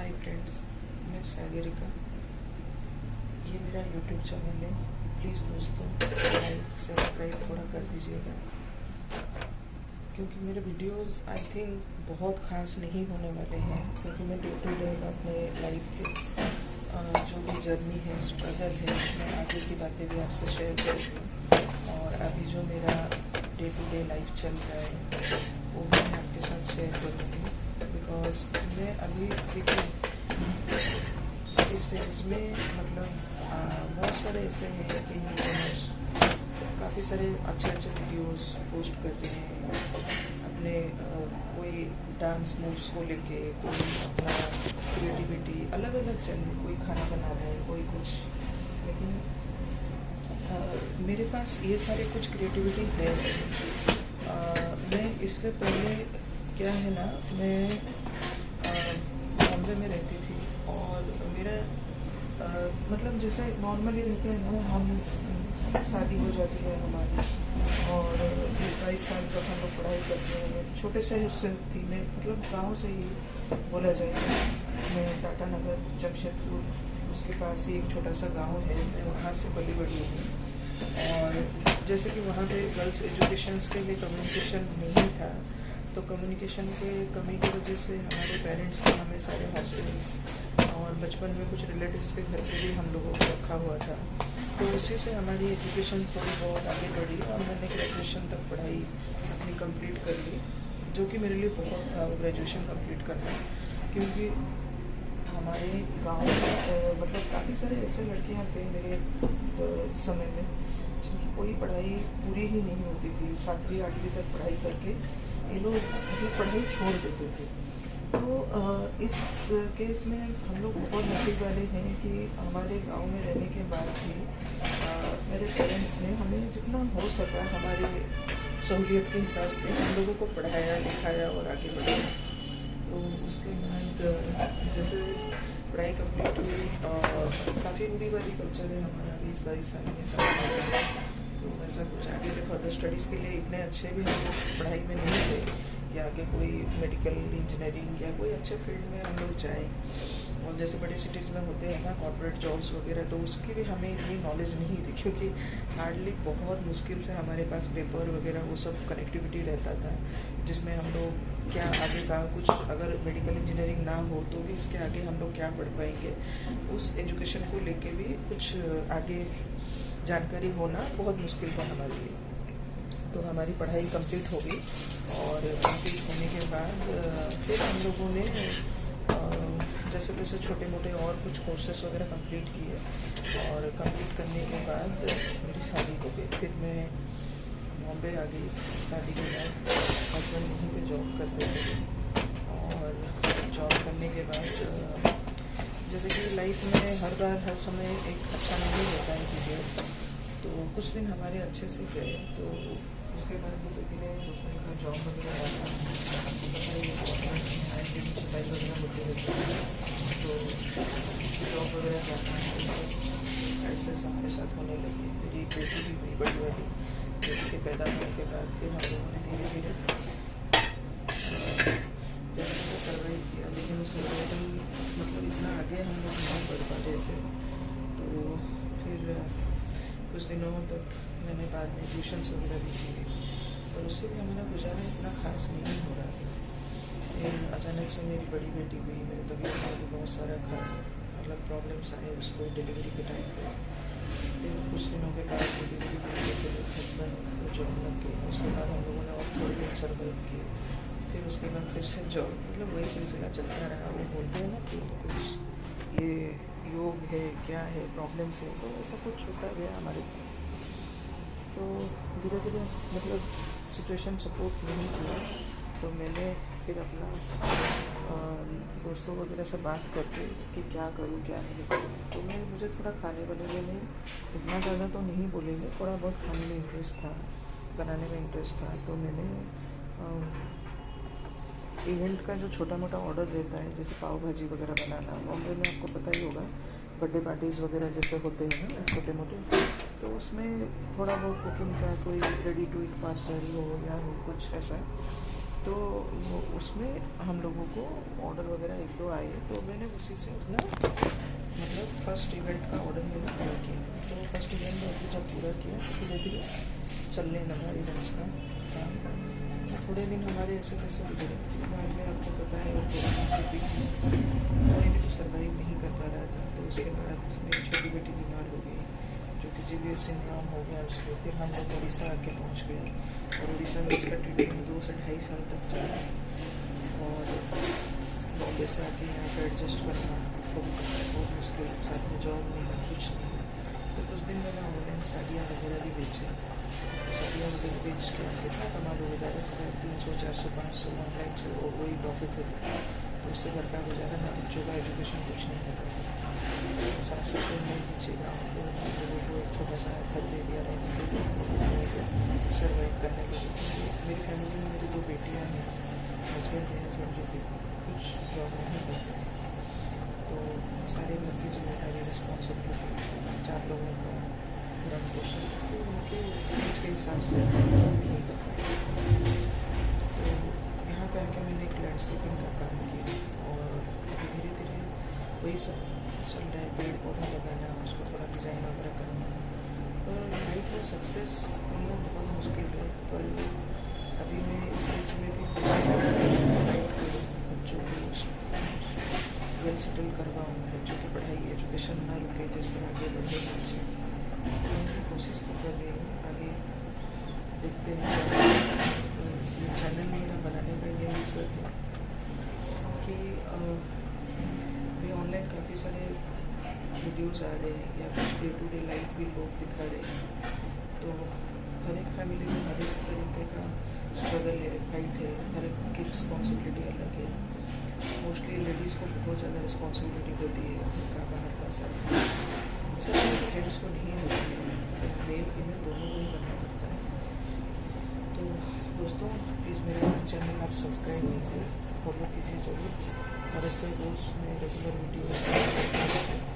Hi friends, मैं सागरिका। ये मेरा यूट्यूब चैनल है। प्लीज़ दोस्तों लाइक सब्सक्राइब थोड़ा कर दीजिएगा, क्योंकि मेरे वीडियोस आई थिंक बहुत ख़ास नहीं होने वाले हैं, क्योंकि मैं डे टू डे अपने लाइफ के जो भी जर्नी है, स्ट्रगल है, मैं आगे की बातें भी आपसे शेयर करूँगी। और अभी जो मेरा डे टू डे लाइफ चल रहा है वो भी मैं आपके साथ शेयर करूँगी। बिकॉज मैं अभी देखिए इस एज में मतलब बहुत सारे ऐसे हैं कि यूट्यूबर्स काफ़ी सारे अच्छे वीडियोस पोस्ट कर रहे हैं अपने कोई डांस मूव्स को लेके, कोई अपना क्रिएटिविटी अलग चैनल, कोई खाना बना रहा है, कोई कुछ। लेकिन मेरे पास ये सारे कुछ क्रिएटिविटी है। मैं इससे पहले क्या है ना, मैं बॉम्बे में रहती थी और मेरा मतलब जैसे नॉर्मली रहते हैं ना, हम शादी हो जाती है हमारी और 20-22 साल तक हम लोग पढ़ाई करते हैं। छोटे शहर से थी मैं, मतलब गांव से ही बोला जाए। मैं टाटा नगर जमशेदपुर, उसके पास ही एक छोटा सा गांव है, मैं वहाँ से पली बड़ी हूँ। और जैसे कि वहाँ पे गर्ल्स एजुकेशन के लिए कम्युनिकेशन नहीं था, तो कम्युनिकेशन के कमी की वजह से हमारे पेरेंट्स ने हमें सारे हॉस्टल्स और बचपन में कुछ रिलेटिव्स के घर पे भी हम लोगों को रखा हुआ था। तो उसी से हमारी एजुकेशन थोड़ी बहुत आगे बढ़ी और मैंने ग्रेजुएशन तक पढ़ाई अपनी कंप्लीट कर ली, जो कि मेरे लिए बहुत था वो ग्रेजुएशन कंप्लीट करना। क्योंकि हमारे गांव में मतलब काफ़ी सारे ऐसे लड़कियां थे मेरे समय में जिनकी कोई पढ़ाई पूरी ही नहीं होती थी। 7वीं 8वीं तक पढ़ाई करके ये लोग मतलब पढ़ाई छोड़ देते थे। तो इस केस में हम लोग बहुत नसीब वाले हैं कि हमारे गांव में रहने के बाद भी मेरे पेरेंट्स ने हमें जितना हो सका हमारे सहूलियत के हिसाब से हम लोगों को पढ़ाया लिखाया और आगे बढ़ाया। तो उसके बाद जैसे पढ़ाई कंप्लीट हुई, काफ़ी रूढ़िवादी कल्चर है हमारा 20-22 साल में सब। तो ऐसा कुछ आगे के फर्दर स्टडीज़ के लिए इतने अच्छे भी हम लोग पढ़ाई में नहीं थे कि आगे कोई मेडिकल इंजीनियरिंग या कोई अच्छे फील्ड में हम लोग जाएँ। और जैसे बड़े सिटीज़ में होते हैं ना कॉर्पोरेट जॉब्स वगैरह, तो उसकी भी हमें इतनी नॉलेज नहीं थी, क्योंकि हार्डली बहुत मुश्किल से हमारे पास पेपर वगैरह वो सब कनेक्टिविटी रहता था, जिसमें हम लोग क्या आगे का कुछ अगर मेडिकल इंजीनियरिंग ना हो तो भी इसके आगे हम लोग क्या पढ़ पाएंगे, उस एजुकेशन को लेके भी कुछ आगे जानकारी होना बहुत मुश्किल था हमारे लिए। तो हमारी पढ़ाई कंप्लीट हो गई और कंप्लीट होने के बाद फिर हम लोगों ने जैसे तैसे छोटे मोटे और कुछ कोर्सेस वगैरह कंप्लीट किए। और कंप्लीट करने के बाद मेरी शादी हो गई। फिर मैं बॉम्बे आ गई। शादी के बाद हस्बैंड वहीं पे जॉब करते थे और जॉब करने के बाद जैसे कि लाइफ में हर बार हर समय एक अच्छा नहीं होता है पीरियड। तो कुछ दिन हमारे अच्छे से गए, तो उसके बाद वो धीरे हस्बैंड का जॉब वगैरह आता छपाई वगैरह होती रहती है, तो जॉब वगैरह जाना ऐसे हमारे साथ होने लगी। मेरी बेटी भी हुई बड़ी वाली, बेटी के पैदा होने के बाद फिर हम लोगों ने धीरे धीरे जैसे सर्वाइव किया। लेकिन उस सर्वाइवल मतलब इतना आगे हम लोग नहीं बढ़ पाते थे। तो फिर कुछ दिनों तक मैंने बाद में ट्यूशन्स वगैरह भी किए, पर उससे भी हमारा गुजारा इतना खास नहीं हो रहा था। फिर अचानक से मेरी बड़ी बेटी हुई, मेरी तबीयत में भी बहुत सारा मतलब प्रॉब्लम्स आए उसको डिलीवरी के टाइम पे। फिर कुछ दिनों के बाद डिलीवरी के फिर हस्बैंड जॉब लग गई। उसके बाद हम लोगों ने और थोड़े दिन सर्वाइव किए। फिर उसके बाद फिर से जॉब, मतलब वही सिलसिला चलता रहा। वो बोलते हैं ना कि कुछ ये योग है, क्या है, प्रॉब्लम्स है, तो ऐसा कुछ होता गया हमारे साथ। तो धीरे धीरे मतलब सिचुएशन सपोर्ट नहीं किया, तो मैंने फिर अपना दोस्तों वगैरह से बात करके कि क्या करूँ क्या नहीं करूँ। तो मुझे थोड़ा खाने वाने में इतना ज़्यादा तो नहीं बोलेंगे, थोड़ा बहुत खाने में इंटरेस्ट था, बनाने में इंटरेस्ट था। तो मैंने इवेंट का जो छोटा मोटा ऑर्डर रहता है, जैसे पाव भाजी वगैरह बनाना, बॉम्बे में आपको पता ही होगा बर्थडे पार्टीज़ वगैरह जैसे होते हैं ना छोटे मोटे, तो उसमें थोड़ा बहुत कुकिंग का कोई रेडी टू ईट पार्सल हो या हो कुछ ऐसा, तो वो उसमें हम लोगों को ऑर्डर वगैरह 1-2 आए, तो मैंने उसी से अपना मतलब फर्स्ट इवेंट का ऑर्डर मैंने पूरा किया। तो फर्स्ट इवेंट में जब पूरा किया तो धीरे धीरे चलने लगा इवेंट्स का काम। थोड़े दिन हमारे ऐसे कैसे गुजरे, बाद में आपको पता है कोरोना के बीच कोई भी तो सर्वाइव नहीं कर पा रहा था। तो उसके बाद मेरी छोटी बेटी बीमार हो गई, जो कि GBS सिंड्रोम हो गया उसको। फिर हम लोग उड़ीसा आके पहुँच गए और उड़ीसा में उसका ट्रीटमेंट 2 से 2.5 साल तक चला। और बॉम्बे से आके यहाँ पर एडजस्ट करना बहुत मुश्किल, साथ में जॉब नहीं है, कुछ नहीं है। तो कुछ दिन मैंने ऑनलाइन साड़ियाँ वगैरह भी बेची। साड़ियाँ वगैरह बेच के कितना कमा लो, ज़्यादा 300, 400, 500 ऑनलाइन से वही प्रॉफिट होता है। तो उससे घर का गुजारा, ना बच्चों का एजुकेशन कुछ नहीं कर रहा था। तो सासू से मैं नीचे गाँव को हम लोगों को एक छोटा सा घर दे दिया रहने के लिए, सर्वाइव करने के लिए। मेरी फैमिली में मेरी 2 बेटियाँ हैं, हस्बैंड है, हस्बैंड जो कि कुछ जॉब नहीं करते हैं। तो सारे घर की जिम्मेदारी, रिस्पॉन्सिबिलिटी 4 लोगों का भरण पोषण, तो उनके एज के हिसाब से नहीं कर पाए। तो यहाँ पर आके मैंने एक लैंडस्केपिंग का काम किया और धीरे धीरे वही सब चल रहा है। पेड़ पौधा लगाना, उसको थोड़ा डिज़ाइन वगैरह करना। पर लाइफ में सक्सेस मिलना बहुत मुश्किल है। पर अभी मैं इस चीज़ में भी कोशिश कर रही हूँ, बच्चों को वेल सेटल करवाऊँ, बच्चों की पढ़ाई एजुकेशन ना रुके, जैसे आगे बढ़े बच्चे। मैं कोशिश तो कर रही हूँ, आगे देखते हैं। ये चैनल मेरा बनाने का यही सब है कि भी ऑनलाइन काफ़ी सारे वीडियोज़ आ रहे हैं या कुछ डे टू डे लाइफ भी लोग दिखा रहे हैं। तो हर एक फैमिली में हर एक तरीके का स्ट्रगल है, फाइट है, हर एक की रिस्पॉन्सिबिलिटी अलग है। मोस्टली लेडीज़ को बहुत ज़्यादा रिस्पॉन्सिबिलिटी होती है घर का, बाहर का सब। ऐसा नहीं कि जेंट्स को नहीं होती है, मेल फीमेल दोनों को ही करना पड़ता है। तो दोस्तों प्लीज़ मेरा चैनल आप सब्सक्राइब कीजिए, फॉलो कीजिए ज़रूर। और ऐसे रोज़ में रेगुलर वीडियोज़